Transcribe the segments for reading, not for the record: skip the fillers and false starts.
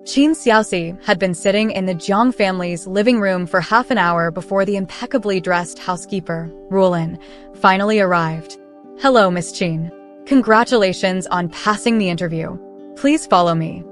Qin Xiaoxi had been sitting in the Jiang family's living room for half an hour before the impeccably dressed housekeeper, Rulin, finally arrived. "Hello, Miss Qin. Congratulations on passing the interview. Please follow me."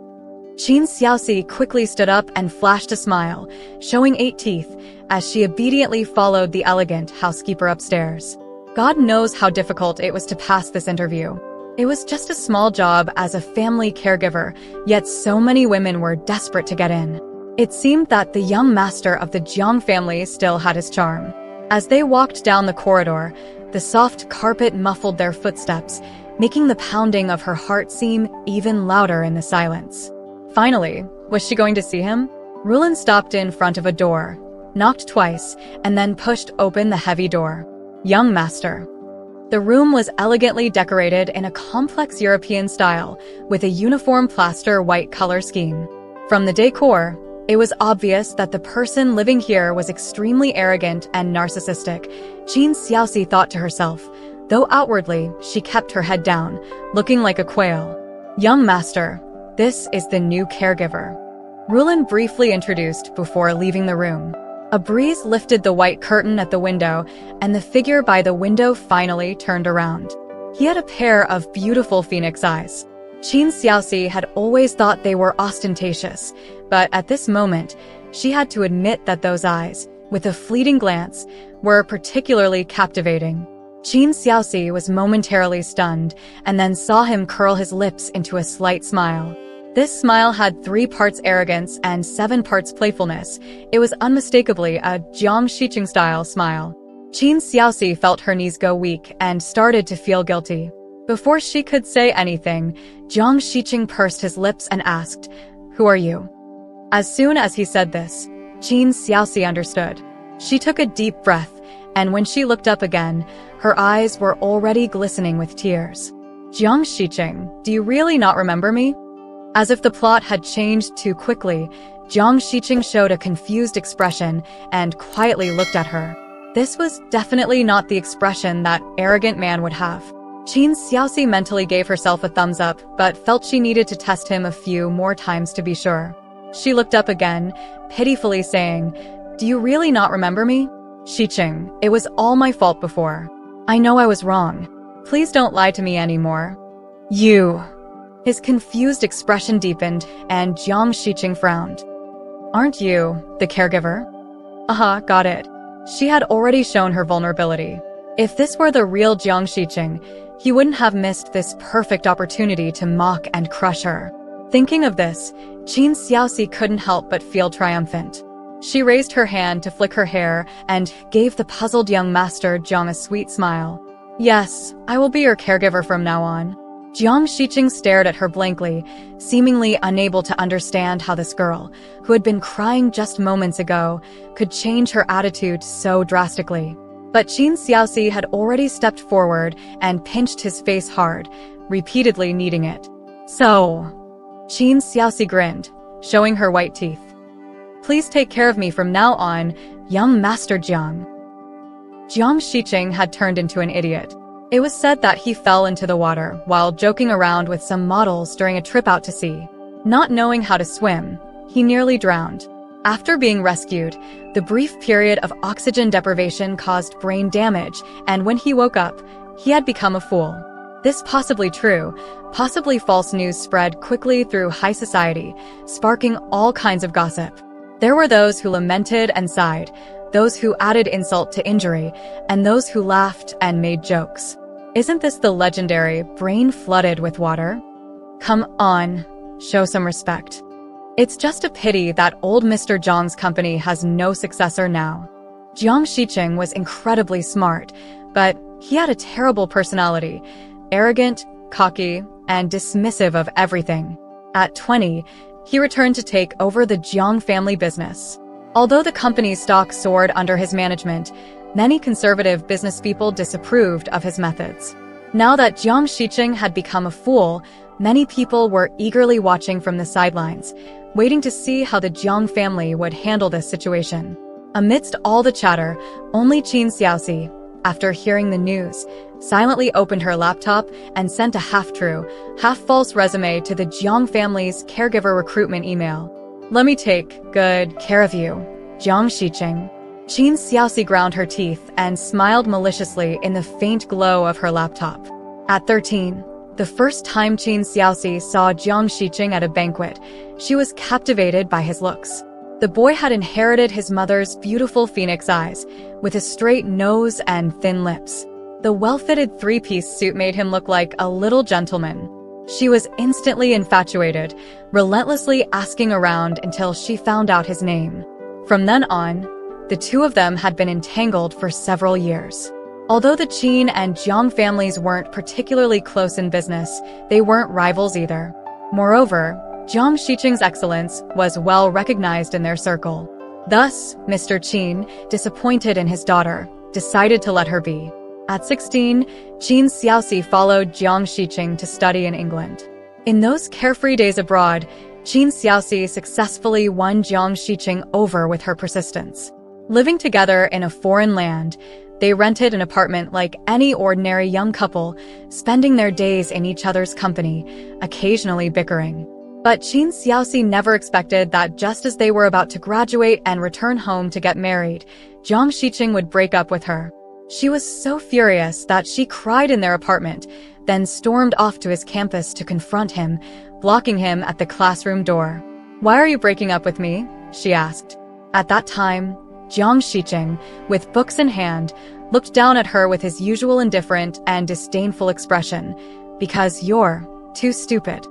Qin Xiaoxi quickly stood up and flashed a smile, showing 8 teeth, as she obediently followed the elegant housekeeper upstairs. God knows how difficult it was to pass this interview. It was just a small job as a family caregiver, yet so many women were desperate to get in. It seemed that the young master of the Jiang family still had his charm. As they walked down the corridor, the soft carpet muffled their footsteps, making the pounding of her heart seem even louder in the silence. Finally, was she going to see him? Rulin stopped in front of a door, knocked twice, and then pushed open the heavy door. "Young master." The room was elegantly decorated in a complex European style, with a uniform plaster white color scheme. From the decor, it was obvious that the person living here was extremely arrogant and narcissistic, Qin Xiaoxi thought to herself, though outwardly she kept her head down, looking like a quail. "Young master, this is the new caregiver," Rulin briefly introduced before leaving the room. A breeze lifted the white curtain at the window, and the figure by the window finally turned around. He had a pair of beautiful phoenix eyes. Qin Xiaoxi had always thought they were ostentatious, but at this moment, she had to admit that those eyes, with a fleeting glance, were particularly captivating. Qin Xiaoxi was momentarily stunned, and then saw him curl his lips into a slight smile. This smile had 3 parts arrogance and 7 parts playfulness. It was unmistakably a Jiang Shiqing-style smile. Qin Xiaoxi felt her knees go weak and started to feel guilty. Before she could say anything, Jiang Shiqing pursed his lips and asked, "Who are you?" As soon as he said this, Qin Xiaoxi understood. She took a deep breath, and when she looked up again, her eyes were already glistening with tears. "Jiang Shiqing, do you really not remember me?" As if the plot had changed too quickly, Jiang Shiqing showed a confused expression and quietly looked at her. This was definitely not the expression that arrogant man would have. Qin Xiaoxi mentally gave herself a thumbs up, but felt she needed to test him a few more times to be sure. She looked up again, pitifully saying, "Do you really not remember me? Shiqing, it was all my fault before. I know I was wrong. Please don't lie to me anymore." "You." His confused expression deepened, and Jiang Shiqing frowned. "Aren't you the caregiver?" "Aha, got it." She had already shown her vulnerability. If this were the real Jiang Shiqing, he wouldn't have missed this perfect opportunity to mock and crush her. Thinking of this, Qin Xiaoxi couldn't help but feel triumphant. She raised her hand to flick her hair and gave the puzzled young master Jiang a sweet smile. "Yes, I will be your caregiver from now on." Jiang Shiqing stared at her blankly, seemingly unable to understand how this girl, who had been crying just moments ago, could change her attitude so drastically. But Qin Xiaoxi had already stepped forward and pinched his face hard, repeatedly kneading it. "So," Qin Xiaoxi grinned, showing her white teeth. "Please take care of me from now on, young Master Jiang." Jiang Shiqing had turned into an idiot. It was said that he fell into the water while joking around with some models during a trip out to sea. Not knowing how to swim, he nearly drowned. After being rescued, the brief period of oxygen deprivation caused brain damage, and when he woke up, he had become a fool. This possibly true, possibly false news spread quickly through high society, sparking all kinds of gossip. There were those who lamented and sighed, those who added insult to injury, and those who laughed and made jokes. Isn't this the legendary brain flooded with water? Come on, show some respect. It's just a pity that old Mr. Jiang's company has no successor now. Jiang Shiqing was incredibly smart, but he had a terrible personality, arrogant, cocky, and dismissive of everything. At 20, he returned to take over the Jiang family business. Although the company's stock soared under his management, many conservative businesspeople disapproved of his methods. Now that Jiang Shiqing had become a fool, many people were eagerly watching from the sidelines, waiting to see how the Jiang family would handle this situation. Amidst all the chatter, only Qin Xiaoxi, after hearing the news, silently opened her laptop and sent a half-true, half-false resume to the Jiang family's caregiver recruitment email. "Let me take good care of you, Jiang Shiqing." Qin Xiaoxi ground her teeth and smiled maliciously in the faint glow of her laptop. At 13, the first time Qin Xiaoxi saw Jiang Shiqing at a banquet, she was captivated by his looks. The boy had inherited his mother's beautiful phoenix eyes, with a straight nose and thin lips. The well-fitted three-piece suit made him look like a little gentleman. She was instantly infatuated, relentlessly asking around until she found out his name. From then on, the two of them had been entangled for several years. Although the Qin and Jiang families weren't particularly close in business, they weren't rivals either. Moreover, Jiang Shiqing's excellence was well recognized in their circle. Thus, Mr. Qin, disappointed in his daughter, decided to let her be. At 16, Qin Xiaoxi followed Jiang Shiqing to study in England. In those carefree days abroad, Qin Xiaoxi successfully won Jiang Shiqing over with her persistence. Living together in a foreign land, they rented an apartment like any ordinary young couple, spending their days in each other's company, occasionally bickering. But Qin Xiaoxi never expected that just as they were about to graduate and return home to get married, Jiang Shiqing would break up with her. She was so furious that she cried in their apartment, then stormed off to his campus to confront him, blocking him at the classroom door. "Why are you breaking up with me?" she asked. At that time, Jiang Shiqing, with books in hand, looked down at her with his usual indifferent and disdainful expression, "Because you're too stupid."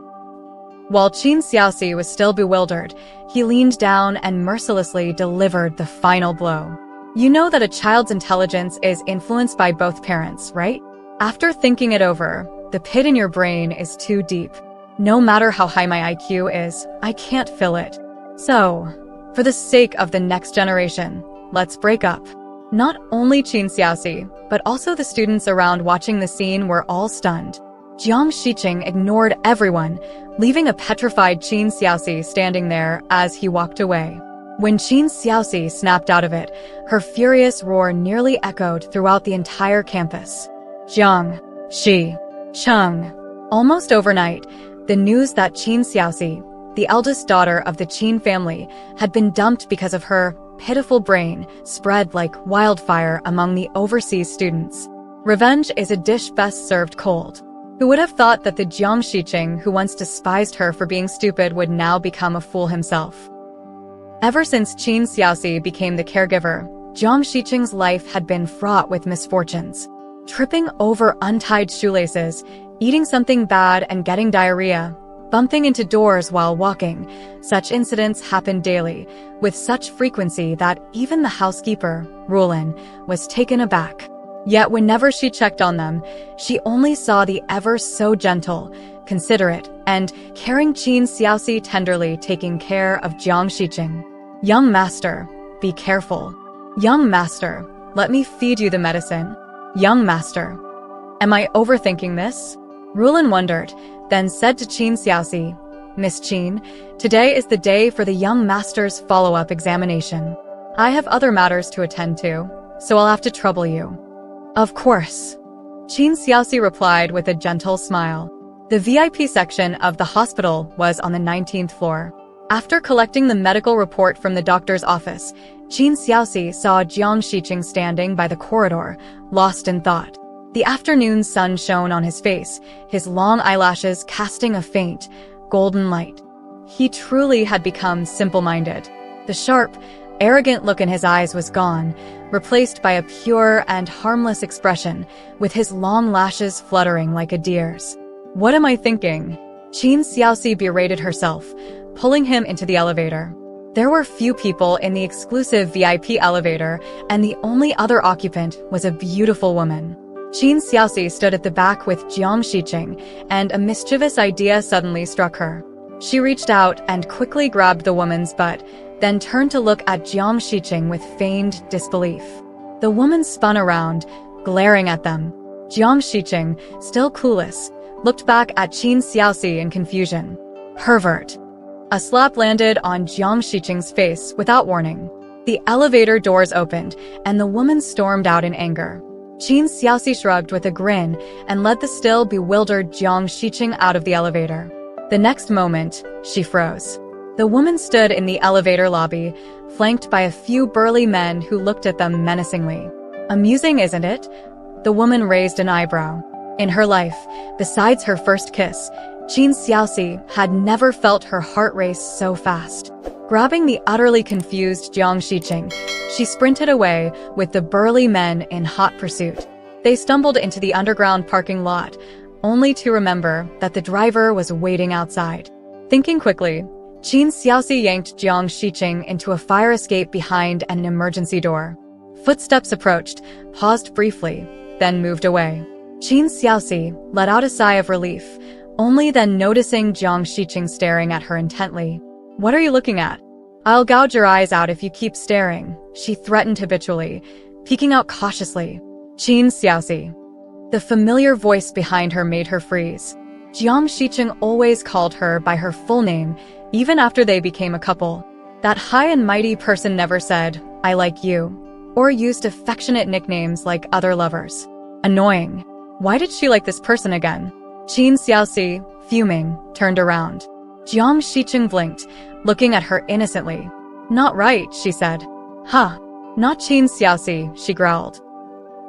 While Qin Xiaoxi was still bewildered, he leaned down and mercilessly delivered the final blow. "You know that a child's intelligence is influenced by both parents, right? After thinking it over, the pit in your brain is too deep. No matter how high my IQ is, I can't fill it. So, for the sake of the next generation, let's break up." Not only Qin Xiaoxi, but also the students around watching the scene were all stunned. Jiang Shiqing ignored everyone, leaving a petrified Qin Xiaoxi standing there as he walked away. When Qin Xiaoxi snapped out of it, her furious roar nearly echoed throughout the entire campus. Jiang Shiqing. Almost overnight, the news that Qin Xiaoxi, the eldest daughter of the Qin family, had been dumped because of her pitiful brain, spread like wildfire among the overseas students. Revenge is a dish best served cold. Who would have thought that the Jiang Shiqing who once despised her for being stupid would now become a fool himself? Ever since Qin Xiaoxi became the caregiver, Jiang Shiqing's life had been fraught with misfortunes. Tripping over untied shoelaces, eating something bad and getting diarrhea, bumping into doors while walking, such incidents happened daily, with such frequency that even the housekeeper, Rulin, was taken aback. Yet whenever she checked on them, she only saw the ever-so-gentle, considerate, and caring Qin Xiaoxi tenderly taking care of Jiang Shiqing. "Young master, be careful. Young master, let me feed you the medicine. Young master." Am I overthinking this? Rulin wondered, then said to Qin Xiaoxi, "Miss Qin, today is the day for the young master's follow-up examination. I have other matters to attend to, so I'll have to trouble you." "Of course," Qin Xiaoxi replied with a gentle smile. The VIP section of the hospital was on the 19th floor. After collecting the medical report from the doctor's office, Qin Xiaoxi saw Jiang Shiqing standing by the corridor, lost in thought. The afternoon sun shone on his face, his long eyelashes casting a faint, golden light. He truly had become simple-minded. The sharp, arrogant look in his eyes was gone, replaced by a pure and harmless expression, with his long lashes fluttering like a deer's. "What am I thinking?" Qin Xiaoxi berated herself, pulling him into the elevator. There were few people in the exclusive VIP elevator, and the only other occupant was a beautiful woman. Qin Xiaoxi stood at the back with Jiang Shiqing, and a mischievous idea suddenly struck her. She reached out and quickly grabbed the woman's butt, then turned to look at Jiang Shiqing with feigned disbelief. The woman spun around, glaring at them. Jiang Shiqing, still clueless, looked back at Qin Xiaoxi in confusion. "Pervert." A slap landed on Jiang Shiqing's face without warning. The elevator doors opened, and the woman stormed out in anger. Qin Xiaoxi shrugged with a grin and led the still bewildered Jiang Shiqing out of the elevator. The next moment, she froze. The woman stood in the elevator lobby, flanked by a few burly men who looked at them menacingly. Amusing, isn't it? The woman raised an eyebrow. In her life, besides her first kiss, Qin Xiaoxi had never felt her heart race so fast. Grabbing the utterly confused Jiang Shiqing, she sprinted away with the burly men in hot pursuit. They stumbled into the underground parking lot, only to remember that the driver was waiting outside. Thinking quickly, Qin Xiaoxi yanked Jiang Shiqing into a fire escape behind an emergency door. Footsteps approached, paused briefly, then moved away. Qin Xiaoxi let out a sigh of relief, only then noticing Jiang Shiqing staring at her intently. "What are you looking at? I'll gouge your eyes out if you keep staring," she threatened habitually, peeking out cautiously. "Qin Xiaoxi." The familiar voice behind her made her freeze. Jiang Shiqing always called her by her full name, even after they became a couple. That high and mighty person never said, "I like you," or used affectionate nicknames like other lovers. Annoying. Why did she like this person again? Qin Xiaoxi, fuming, turned around. Jiang Shiqing blinked, looking at her innocently. "Not right," she said. "Huh. Not Qin Xiaoxi," she growled.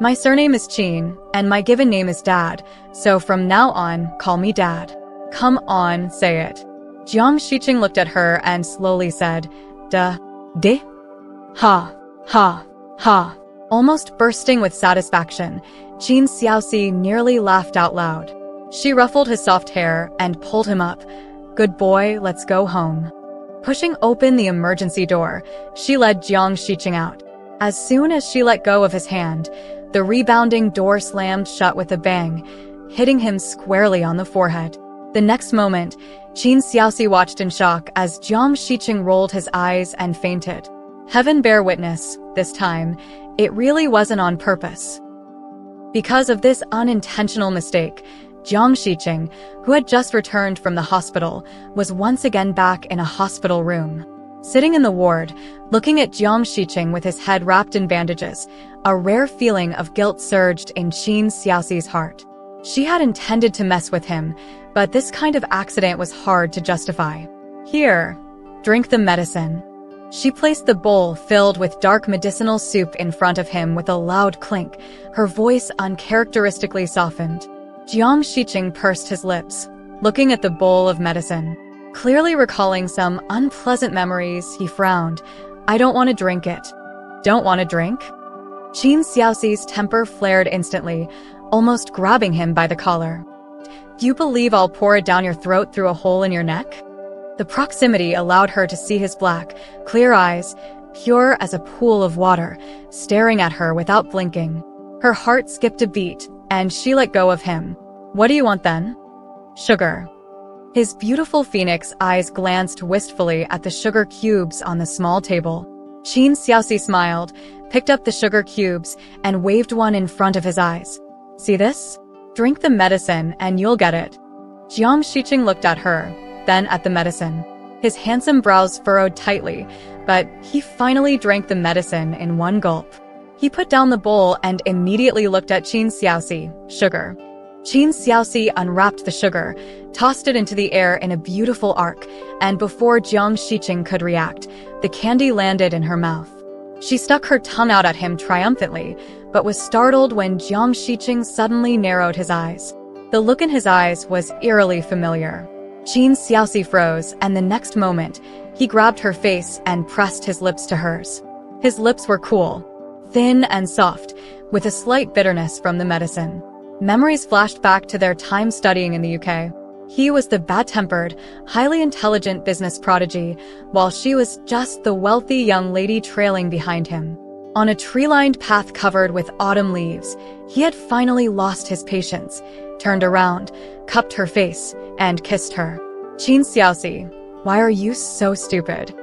"My surname is Qin, and my given name is Dad, so from now on, call me Dad." "Come on, say it." Jiang Shiqing looked at her and slowly said, "Di?" "Ha, ha, ha." Almost bursting with satisfaction, Qin Xiaoxi nearly laughed out loud. She ruffled his soft hair and pulled him up. "Good boy, let's go home." Pushing open the emergency door, she led Jiang Shiqing out. As soon as she let go of his hand, the rebounding door slammed shut with a bang, hitting him squarely on the forehead. The next moment, Qin Xiaoxi watched in shock as Jiang Shiqing rolled his eyes and fainted. Heaven bear witness, this time, it really wasn't on purpose. Because of this unintentional mistake, Jiang Shiqing, who had just returned from the hospital, was once again back in a hospital room. Sitting in the ward, looking at Jiang Shiqing with his head wrapped in bandages, a rare feeling of guilt surged in Qin Xiaoxi's heart. She had intended to mess with him, but this kind of accident was hard to justify. "Here, drink the medicine." She placed the bowl filled with dark medicinal soup in front of him with a loud clink, her voice uncharacteristically softened. Jiang Shiqing pursed his lips, looking at the bowl of medicine. Clearly recalling some unpleasant memories, he frowned. "I don't want to drink it." "Don't want to drink?" Qin Xiaoxi's temper flared instantly, almost grabbing him by the collar. "Do you believe I'll pour it down your throat through a hole in your neck?" The proximity allowed her to see his black, clear eyes, pure as a pool of water, staring at her without blinking. Her heart skipped a beat, and she let go of him. "What do you want then?" "Sugar." His beautiful phoenix eyes glanced wistfully at the sugar cubes on the small table. Qin Xiaoxi smiled, picked up the sugar cubes, and waved one in front of his eyes. "See this? Drink the medicine and you'll get it." Jiang Shiqing looked at her, then at the medicine. His handsome brows furrowed tightly, but he finally drank the medicine in one gulp. He put down the bowl and immediately looked at Qin Xiaoxi. "Sugar." Qin Xiaoxi unwrapped the sugar, tossed it into the air in a beautiful arc, and before Jiang Shiqing could react, the candy landed in her mouth. She stuck her tongue out at him triumphantly, but was startled when Jiang Shiqing suddenly narrowed his eyes. The look in his eyes was eerily familiar. Qin Xiaoxi froze, and the next moment, he grabbed her face and pressed his lips to hers. His lips were cool, thin and soft, with a slight bitterness from the medicine. Memories flashed back to their time studying in the UK. He was the bad-tempered, highly intelligent business prodigy, while she was just the wealthy young lady trailing behind him. On a tree-lined path covered with autumn leaves, he had finally lost his patience, turned around, cupped her face, and kissed her. "Qin Xiaoxi, why are you so stupid?"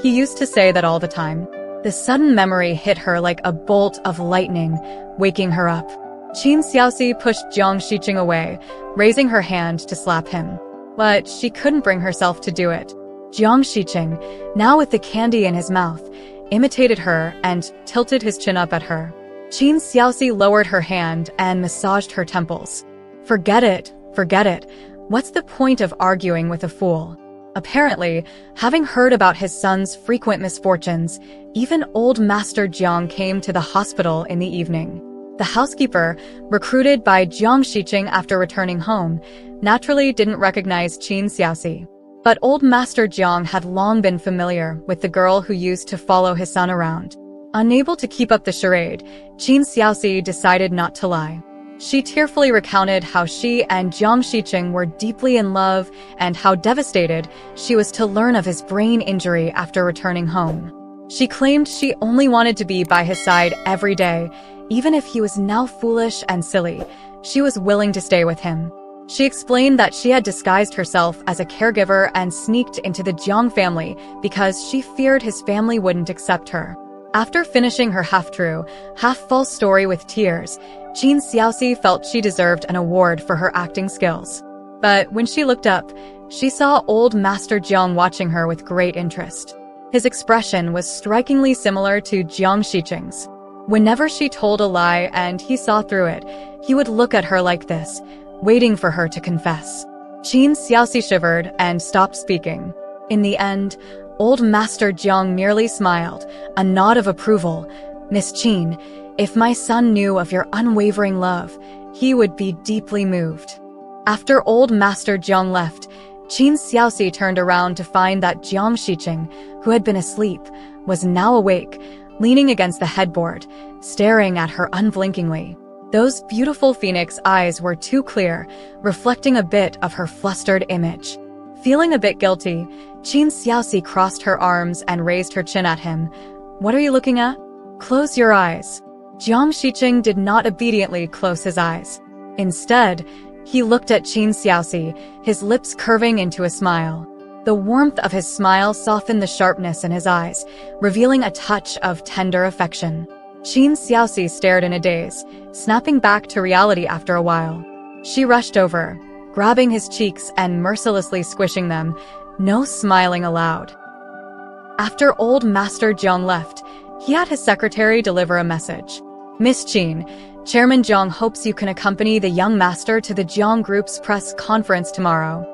He used to say that all the time. The sudden memory hit her like a bolt of lightning, waking her up. Qin Xiaoxi pushed Jiang Shiqing away, raising her hand to slap him. But she couldn't bring herself to do it. Jiang Shiqing, now with the candy in his mouth, imitated her and tilted his chin up at her. Qin Xiaoxi lowered her hand and massaged her temples. Forget it, forget it. What's the point of arguing with a fool? Apparently, having heard about his son's frequent misfortunes, even old Master Jiang came to the hospital in the evening. The housekeeper, recruited by Jiang Shiqing after returning home, naturally didn't recognize Qin Xiaoxi. But old Master Jiang had long been familiar with the girl who used to follow his son around. Unable to keep up the charade, Qin Xiaoxi decided not to lie. She tearfully recounted how she and Jiang Shiqing were deeply in love and how devastated she was to learn of his brain injury after returning home. She claimed she only wanted to be by his side every day, even if he was now foolish and silly. She was willing to stay with him. She explained that she had disguised herself as a caregiver and sneaked into the Jiang family because she feared his family wouldn't accept her. After finishing her half-true, half-false story with tears, Qin Xiaoxi felt she deserved an award for her acting skills. But when she looked up, she saw old Master Jiang watching her with great interest. His expression was strikingly similar to Jiang Shiqing's. Whenever she told a lie and he saw through it, he would look at her like this, waiting for her to confess. Qin Xiaoxi shivered and stopped speaking. In the end, old Master Jiang merely smiled, a nod of approval. Miss Qin, if my son knew of your unwavering love, he would be deeply moved. After old Master Jiang left, Qin Xiaoxi turned around to find that Jiang Shiqing, who had been asleep, was now awake, leaning against the headboard, staring at her unblinkingly. Those beautiful phoenix eyes were too clear, reflecting a bit of her flustered image. Feeling a bit guilty, Qin Xiaoxi crossed her arms and raised her chin at him. What are you looking at? Close your eyes. Jiang Shiqing did not obediently close his eyes. Instead, he looked at Qin Xiaoxi, his lips curving into a smile. The warmth of his smile softened the sharpness in his eyes, revealing a touch of tender affection. Qin Xiaoxi stared in a daze, snapping back to reality after a while. She rushed over, grabbing his cheeks and mercilessly squishing them, no smiling allowed. After old Master Jiang left, he had his secretary deliver a message. Miss Qin, Chairman Jiang hopes you can accompany the young master to the Jiang Group's press conference tomorrow.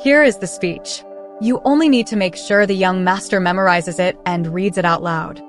Here is the speech. You only need to make sure the young master memorizes it and reads it out loud.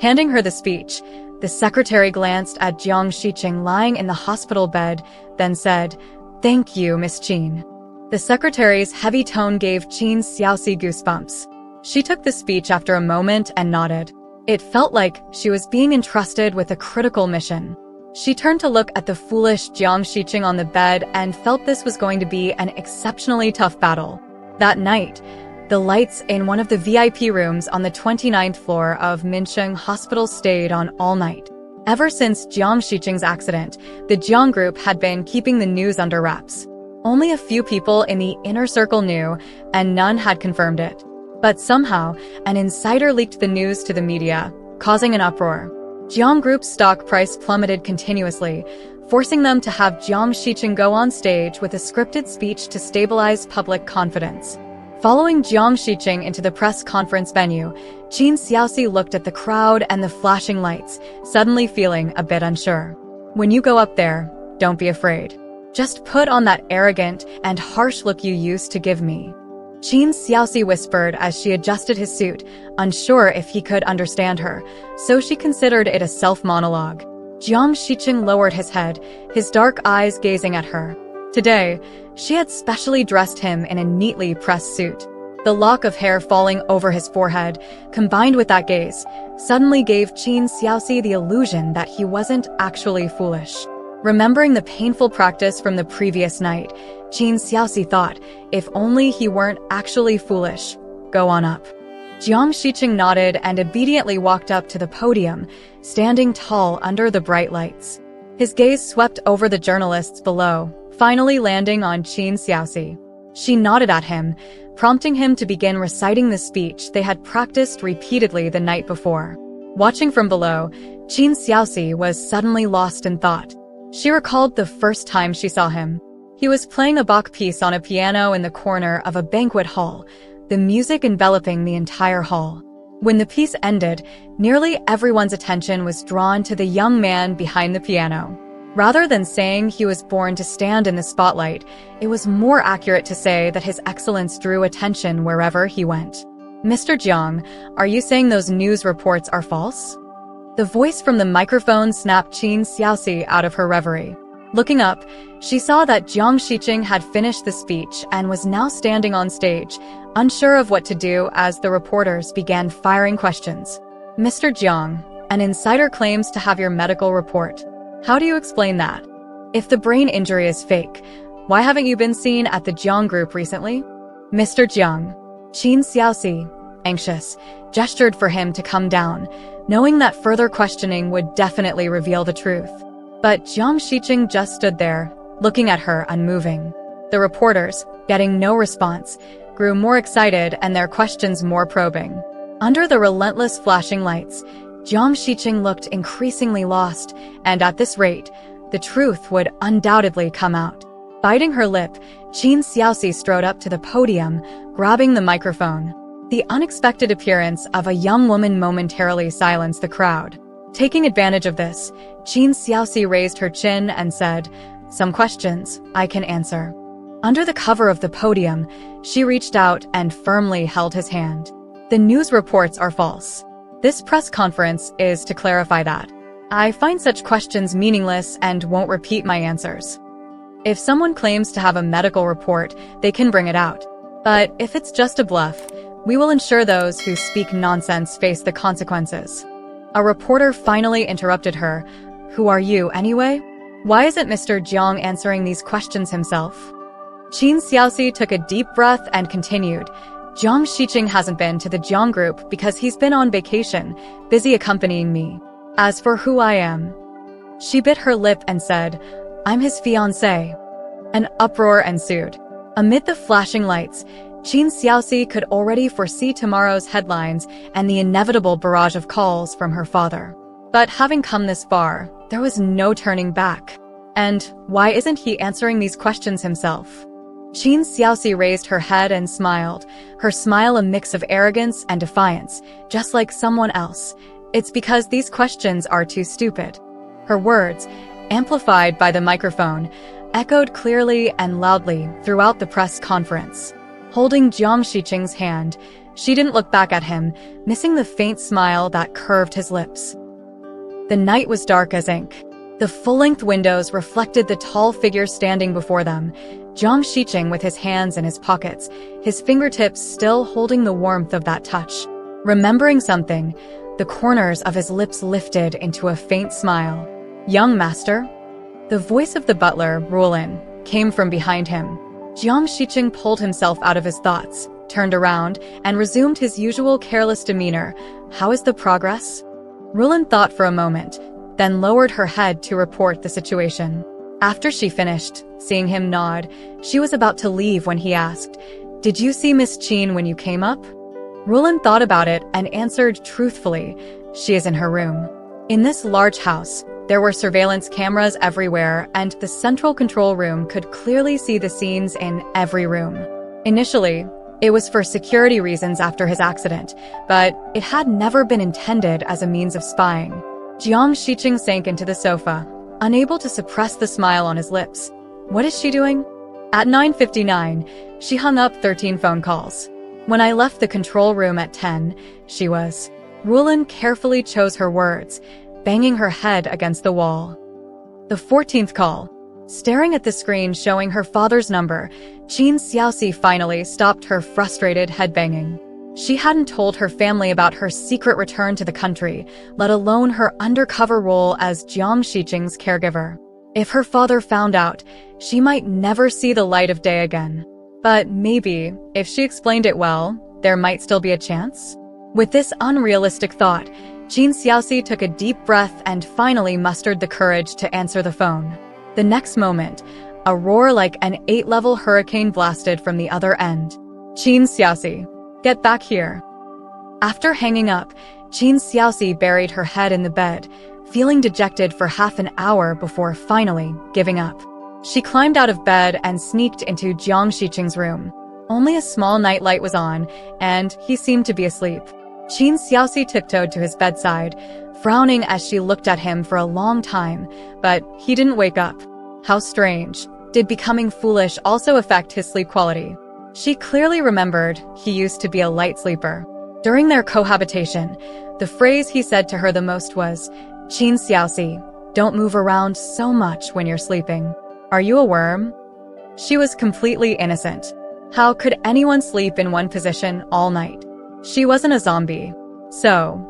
Handing her the speech, the secretary glanced at Jiang Shiqing lying in the hospital bed, then said, Thank you, Miss Qin. The secretary's heavy tone gave Qin Xiaoxi goosebumps. She took the speech after a moment and nodded. It felt like she was being entrusted with a critical mission. She turned to look at the foolish Jiang Shiqing on the bed and felt this was going to be an exceptionally tough battle. That night, the lights in one of the VIP rooms on the 29th floor of Minsheng Hospital stayed on all night. Ever since Jiang Shiqing's accident, the Jiang Group had been keeping the news under wraps. Only a few people in the inner circle knew, and none had confirmed it. But somehow, an insider leaked the news to the media, causing an uproar. Jiang Group's stock price plummeted continuously, forcing them to have Jiang Shiqing go on stage with a scripted speech to stabilize public confidence. Following Jiang Shiqing into the press conference venue, Qin Xiaoxi looked at the crowd and the flashing lights, suddenly feeling a bit unsure. When you go up there, don't be afraid. Just put on that arrogant and harsh look you used to give me. Qin Xiaoxi whispered as she adjusted his suit, unsure if he could understand her, so she considered it a self-monologue. Jiang Shiqing lowered his head, his dark eyes gazing at her. Today, she had specially dressed him in a neatly pressed suit. The lock of hair falling over his forehead, combined with that gaze, suddenly gave Qin Xiaoxi the illusion that he wasn't actually foolish. Remembering the painful practice from the previous night, Qin Xiaoxi thought, if only he weren't actually foolish, go on up. Jiang Shiqing nodded and obediently walked up to the podium, standing tall under the bright lights. His gaze swept over the journalists below, finally landing on Qin Xiaoxi. She nodded at him, prompting him to begin reciting the speech they had practiced repeatedly the night before. Watching from below, Qin Xiaoxi was suddenly lost in thought. She recalled the first time she saw him. He was playing a Bach piece on a piano in the corner of a banquet hall, the music enveloping the entire hall. When the piece ended, nearly everyone's attention was drawn to the young man behind the piano. Rather than saying he was born to stand in the spotlight, it was more accurate to say that his excellence drew attention wherever he went. Mr. Jiang, are you saying those news reports are false? The voice from the microphone snapped Qin Xiaoxi out of her reverie. Looking up, she saw that Jiang Shiqing had finished the speech and was now standing on stage, unsure of what to do as the reporters began firing questions. Mr. Jiang, an insider claims to have your medical report. How do you explain that? If the brain injury is fake, why haven't you been seen at the Jiang group recently? Mr. Jiang, Qin Xiaoxi, anxious, gestured for him to come down, knowing that further questioning would definitely reveal the truth. But Jiang Shiqing just stood there, looking at her unmoving. The reporters, getting no response, grew more excited and their questions more probing. Under the relentless flashing lights, Jiang Shiqing looked increasingly lost, and at this rate, the truth would undoubtedly come out. Biting her lip, Qin Xiaoxi strode up to the podium, grabbing the microphone. The unexpected appearance of a young woman momentarily silenced the crowd. Taking advantage of this, Qin Xiaoxi raised her chin and said, "Some questions I can answer." Under the cover of the podium, she reached out and firmly held his hand. The news reports are false. This press conference is to clarify that. I find such questions meaningless and won't repeat my answers. If someone claims to have a medical report, they can bring it out. But if it's just a bluff, we will ensure those who speak nonsense face the consequences. A reporter finally interrupted her. Who are you, anyway? Why isn't Mr. Jiang answering these questions himself? Qin Xiaoxi took a deep breath and continued. Jiang Shiqing hasn't been to the Jiang group because he's been on vacation, busy accompanying me. As for who I am, she bit her lip and said, I'm his fiancé. An uproar ensued. Amid the flashing lights, Qin Xiaoxi could already foresee tomorrow's headlines and the inevitable barrage of calls from her father. But having come this far, there was no turning back. And why isn't he answering these questions himself? Qin Xiaoxi raised her head and smiled, her smile a mix of arrogance and defiance, just like someone else. It's because these questions are too stupid. Her words, amplified by the microphone, echoed clearly and loudly throughout the press conference. Holding Jiang Shiqing's hand, she didn't look back at him, missing the faint smile that curved his lips. The night was dark as ink. The full-length windows reflected the tall figure standing before them, Jiang Shiqing with his hands in his pockets, his fingertips still holding the warmth of that touch. Remembering something, the corners of his lips lifted into a faint smile. Young master? The voice of the butler, Rulin, came from behind him. Jiang Shiqing pulled himself out of his thoughts, turned around, and resumed his usual careless demeanor. How is the progress? Rulin thought for a moment, then lowered her head to report the situation. After she finished, seeing him nod, she was about to leave when he asked, Did you see Miss Qin when you came up? Rulin thought about it and answered truthfully, She is in her room. In this large house, there were surveillance cameras everywhere, and the central control room could clearly see the scenes in every room. Initially, it was for security reasons after his accident, but it had never been intended as a means of spying. Jiang Shiqing sank into the sofa, unable to suppress the smile on his lips. What is she doing? At 9:59, she hung up 13 phone calls. When I left the control room at 10, she was. Rulin carefully chose her words, banging her head against the wall. The 14th call. Staring at the screen showing her father's number, Qin Xiaoxi finally stopped her frustrated headbanging. She hadn't told her family about her secret return to the country, let alone her undercover role as Jiang Shiqing's caregiver. If her father found out, she might never see the light of day again. But maybe, if she explained it well, there might still be a chance? With this unrealistic thought, Qin Xiaoxi took a deep breath and finally mustered the courage to answer the phone. The next moment, a roar like an 8-level hurricane blasted from the other end. Qin Xiaoxi, get back here. After hanging up, Qin Xiaoxi buried her head in the bed, feeling dejected for half an hour before finally giving up. She climbed out of bed and sneaked into Jiang Shiqing's room. Only a small nightlight was on, and he seemed to be asleep. Qin Xiaoxi tiptoed to his bedside, frowning as she looked at him for a long time, but he didn't wake up. How strange. Did becoming foolish also affect his sleep quality? She clearly remembered he used to be a light sleeper. During their cohabitation, the phrase he said to her the most was, "Qin Xiaoxi, don't move around so much when you're sleeping. Are you a worm?" She was completely innocent. How could anyone sleep in one position all night? She wasn't a zombie. So,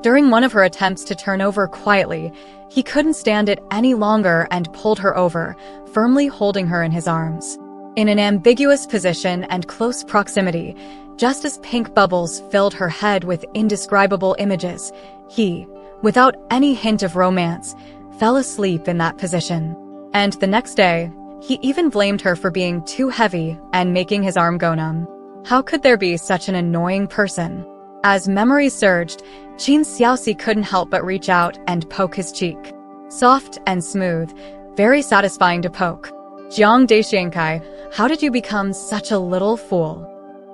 during one of her attempts to turn over quietly, he couldn't stand it any longer and pulled her over, firmly holding her in his arms. In an ambiguous position and close proximity, just as pink bubbles filled her head with indescribable images, he, without any hint of romance, fell asleep in that position. And the next day, he even blamed her for being too heavy and making his arm go numb. How could there be such an annoying person? As memories surged, Qin Xiaoxi couldn't help but reach out and poke his cheek. Soft and smooth, very satisfying to poke. "Jiang Daixiankai, how did you become such a little fool?"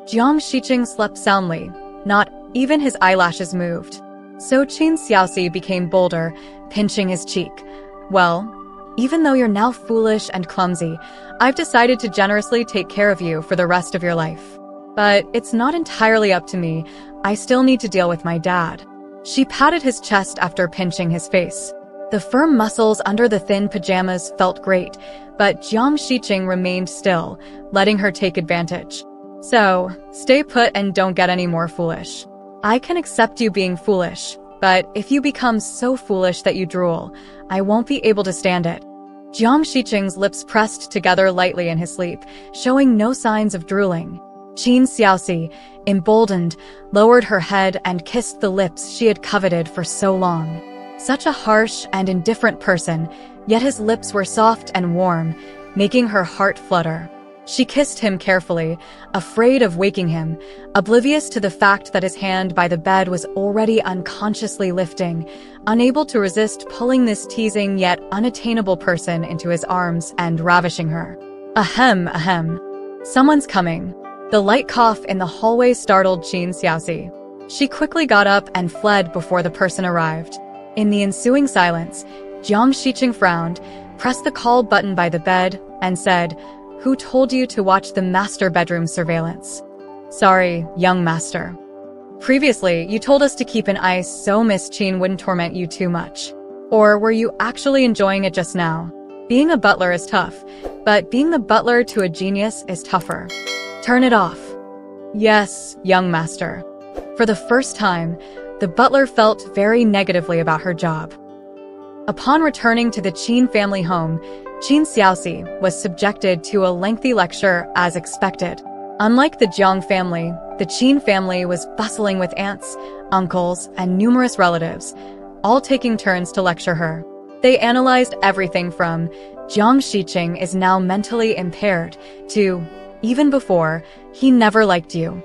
Jiang Shiqing slept soundly. Not even his eyelashes moved. So Qin Xiaoxi became bolder, pinching his cheek. "Well, even though you're now foolish and clumsy, I've decided to generously take care of you for the rest of your life. But it's not entirely up to me. I still need to deal with my dad." She patted his chest after pinching his face. The firm muscles under the thin pajamas felt great, but Jiang Shiqing remained still, letting her take advantage. "So, stay put and don't get any more foolish. I can accept you being foolish, but if you become so foolish that you drool, I won't be able to stand it." Jiang Shiqing's lips pressed together lightly in his sleep, showing no signs of drooling. Qin Xiaoxi, emboldened, lowered her head and kissed the lips she had coveted for so long. Such a harsh and indifferent person, yet his lips were soft and warm, making her heart flutter. She kissed him carefully, afraid of waking him, oblivious to the fact that his hand by the bed was already unconsciously lifting, unable to resist pulling this teasing yet unattainable person into his arms and ravishing her. Ahem, ahem. Someone's coming. The light cough in the hallway startled Qin Xiaoxi. She quickly got up and fled before the person arrived. In the ensuing silence, Jiang Shiqing frowned, pressed the call button by the bed, and said, "Who told you to watch the master bedroom surveillance?" "Sorry, young master. Previously, you told us to keep an eye so Miss Qin wouldn't torment you too much. Or were you actually enjoying it just now? Being a butler is tough, but being the butler to a genius is tougher. Turn it off." "Yes, young master." For the first time, the butler felt very negatively about her job. Upon returning to the Qin family home, Qin Xiaoxi was subjected to a lengthy lecture as expected. Unlike the Jiang family, the Qin family was bustling with aunts, uncles, and numerous relatives, all taking turns to lecture her. They analyzed everything from "Jiang Shiqing is now mentally impaired" to "even before, he never liked you."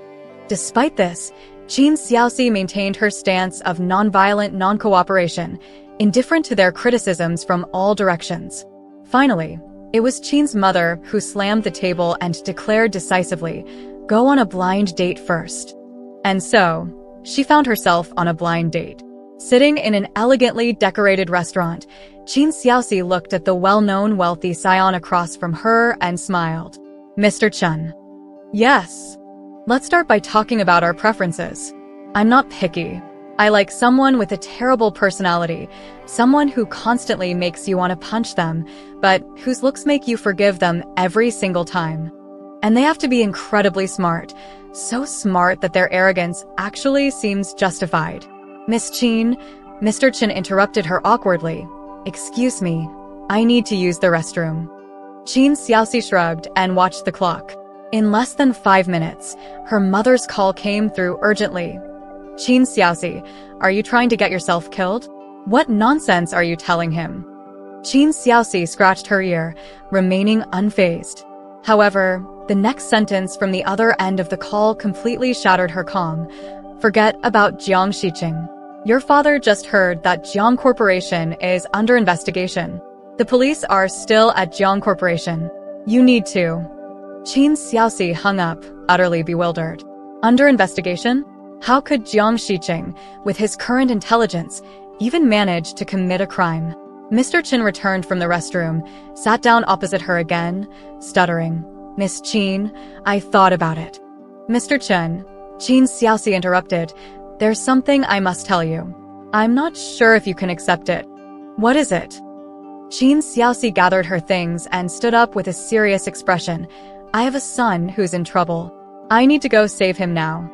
Despite this, Qin Xiaoxi maintained her stance of nonviolent non-cooperation, indifferent to their criticisms from all directions. Finally, it was Qin's mother who slammed the table and declared decisively, "Go on a blind date first." And so, she found herself on a blind date. Sitting in an elegantly decorated restaurant, Qin Xiaoxi looked at the well-known wealthy scion across from her and smiled. "Mr. Chen." "Yes. Let's start by talking about our preferences. I'm not picky. I like someone with a terrible personality, someone who constantly makes you want to punch them, but whose looks make you forgive them every single time. And they have to be incredibly smart, so smart that their arrogance actually seems justified." "Miss Qin," Mr. Chen interrupted her awkwardly. "Excuse me, I need to use the restroom." Qin Xiaoxi shrugged and watched the clock. In less than 5 minutes, her mother's call came through urgently. "Qin Xiaoxi, are you trying to get yourself killed? What nonsense are you telling him?" Qin Xiaoxi scratched her ear, remaining unfazed. However, the next sentence from the other end of the call completely shattered her calm. "Forget about Jiang Shiqing. Your father just heard that Jiang Corporation is under investigation. The police are still at Jiang Corporation. You need to." Qin Xiaoxi hung up, utterly bewildered. "Under investigation? How could Jiang Shiqing, with his current intelligence, even manage to commit a crime? Mr. Chen returned from the restroom, sat down opposite her again, stuttering. Miss Qin, I thought about it. Mr. Chen, Qin Xiaoxi interrupted. There's something I must tell you. I'm not sure if you can accept it. What is it? Qin Xiaoxi gathered her things and stood up with a serious expression. I have a son who's in trouble. I need to go save him now.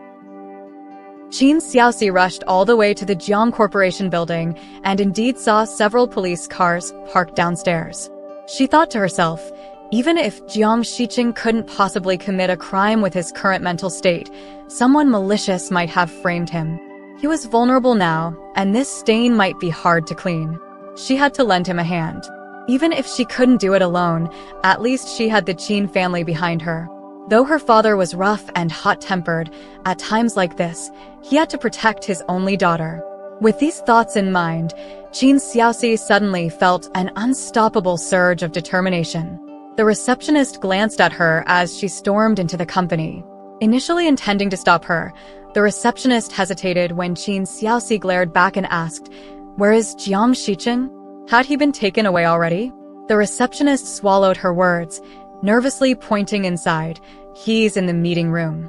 Qin Xiaoxi rushed all the way to the Jiang Corporation building and indeed saw several police cars parked downstairs. She thought to herself, even if Jiang Shiqing couldn't possibly commit a crime with his current mental state, someone malicious might have framed him. He was vulnerable now, and this stain might be hard to clean. She had to lend him a hand. Even if she couldn't do it alone, at least she had the Qin family behind her. Though her father was rough and hot-tempered, at times like this, he had to protect his only daughter. With these thoughts in mind, Qin Xiaoxi suddenly felt an unstoppable surge of determination. The receptionist glanced at her as she stormed into the company. Initially intending to stop her, the receptionist hesitated when Qin Xiaoxi glared back and asked, "Where is Jiang Shiqing? Had he been taken away already?" The receptionist swallowed her words, nervously pointing inside. He's in the meeting room.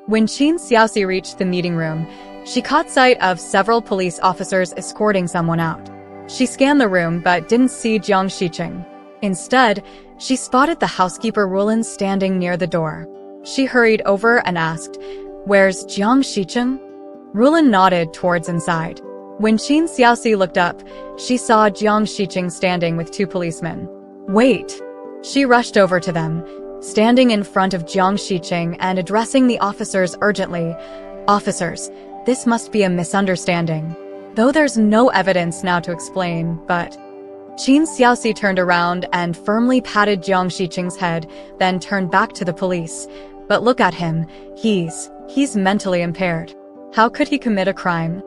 When Qin Xiaoxi reached the meeting room, she caught sight of several police officers escorting someone out. She scanned the room but didn't see Jiang Shiqing. Instead, she spotted the housekeeper Rulin standing near the door. She hurried over and asked, "Where's Jiang Shiqing?" Rulin nodded towards inside. When Qin Xiaoxi looked up, she saw Jiang Shiqing standing with two policemen. "Wait!" She rushed over to them, standing in front of Jiang Shiqing and addressing the officers urgently. "Officers, this must be a misunderstanding. Though there's no evidence now to explain, but..." Qin Xiaoxi turned around and firmly patted Jiang Shiqing's head, then turned back to the police. "But look at him. He's mentally impaired. How could he commit a crime?"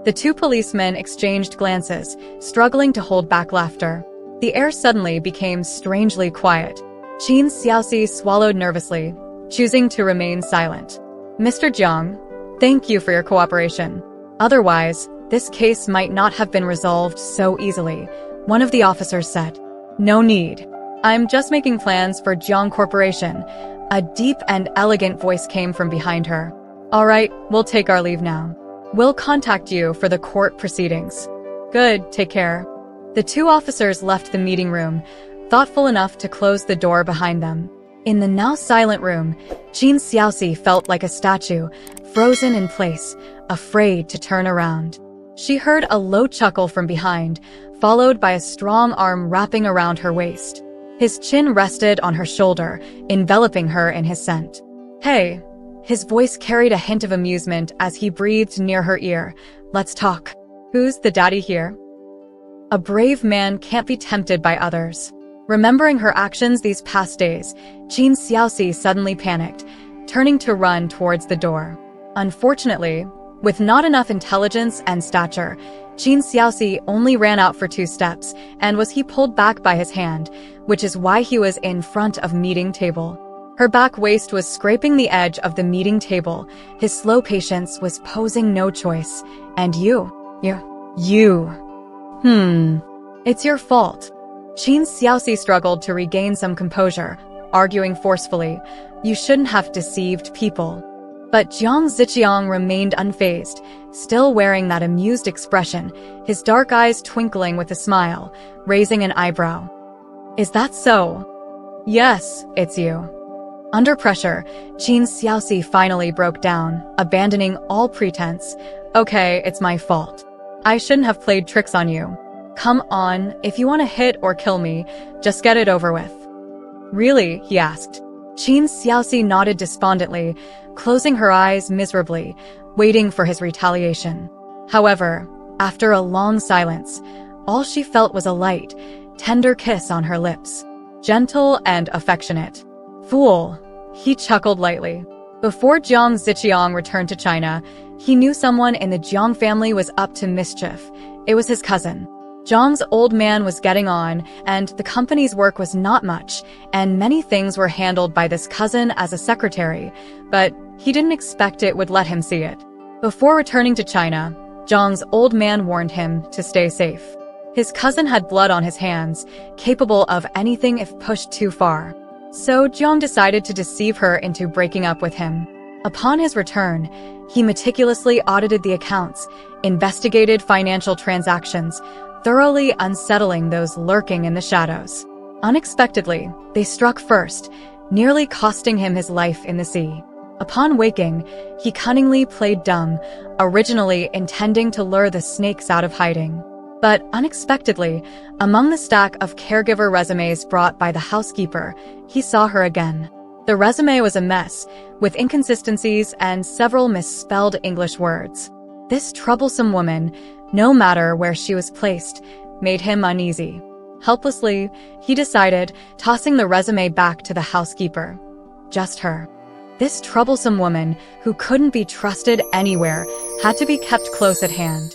The two policemen exchanged glances, struggling to hold back laughter. The air suddenly became strangely quiet. Qin Xiaoxi swallowed nervously, choosing to remain silent. "Mr. Jiang, thank you for your cooperation. Otherwise, this case might not have been resolved so easily," one of the officers said. "No need. I'm just making plans for Jiang Corporation." A deep and elegant voice came from behind her. "All right, we'll take our leave now. We'll contact you for the court proceedings." "Good, take care." The two officers left the meeting room, thoughtful enough to close the door behind them. In the now silent room, Qin Xiaoxi felt like a statue, frozen in place, afraid to turn around. She heard a low chuckle from behind, followed by a strong arm wrapping around her waist. His chin rested on her shoulder, enveloping her in his scent. "Hey." His voice carried a hint of amusement as he breathed near her ear. "Let's talk. Who's the daddy here?" A brave man can't be tempted by others. Remembering her actions these past days, Qin Xiaoxi suddenly panicked, turning to run towards the door. Unfortunately, with not enough intelligence and stature, Qin Xiaoxi only ran out for 2 steps, and he pulled back by his hand, which is why he was in front of meeting table. Her back waist was scraping the edge of the meeting table. His slow patience was posing no choice. "And you. It's your fault." Qin Xiaoxi struggled to regain some composure, arguing forcefully, "You shouldn't have deceived people." But Jiang Ziqiang remained unfazed, still wearing that amused expression, his dark eyes twinkling with a smile, raising an eyebrow. "Is that so?" "Yes, it's you." Under pressure, Qin Xiaoxi finally broke down, abandoning all pretense. "Okay, it's my fault. I shouldn't have played tricks on you. Come on, if you want to hit or kill me, just get it over with." "Really?" he asked. Qin Xiaoxi nodded despondently, closing her eyes miserably, waiting for his retaliation. However, after a long silence, all she felt was a light, tender kiss on her lips. Gentle and affectionate. "Fool," he chuckled lightly. Before Jiang Ziqiang returned to China, he knew someone in the Jiang family was up to mischief. It was his cousin. Jiang's old man was getting on, and the company's work was not much, and many things were handled by this cousin as a secretary, but he didn't expect it would let him see it. Before returning to China, Zhang's old man warned him to stay safe. His cousin had blood on his hands, capable of anything if pushed too far. So Zhang decided to deceive her into breaking up with him. Upon his return, he meticulously audited the accounts, investigated financial transactions, thoroughly unsettling those lurking in the shadows. Unexpectedly, they struck first, nearly costing him his life in the sea. Upon waking, he cunningly played dumb, originally intending to lure the snakes out of hiding. But unexpectedly, among the stack of caregiver resumes brought by the housekeeper, he saw her again. The resume was a mess, with inconsistencies and several misspelled English words. This troublesome woman, no matter where she was placed, made him uneasy. Helplessly, he decided, tossing the resume back to the housekeeper. Just her. This troublesome woman, who couldn't be trusted anywhere, had to be kept close at hand.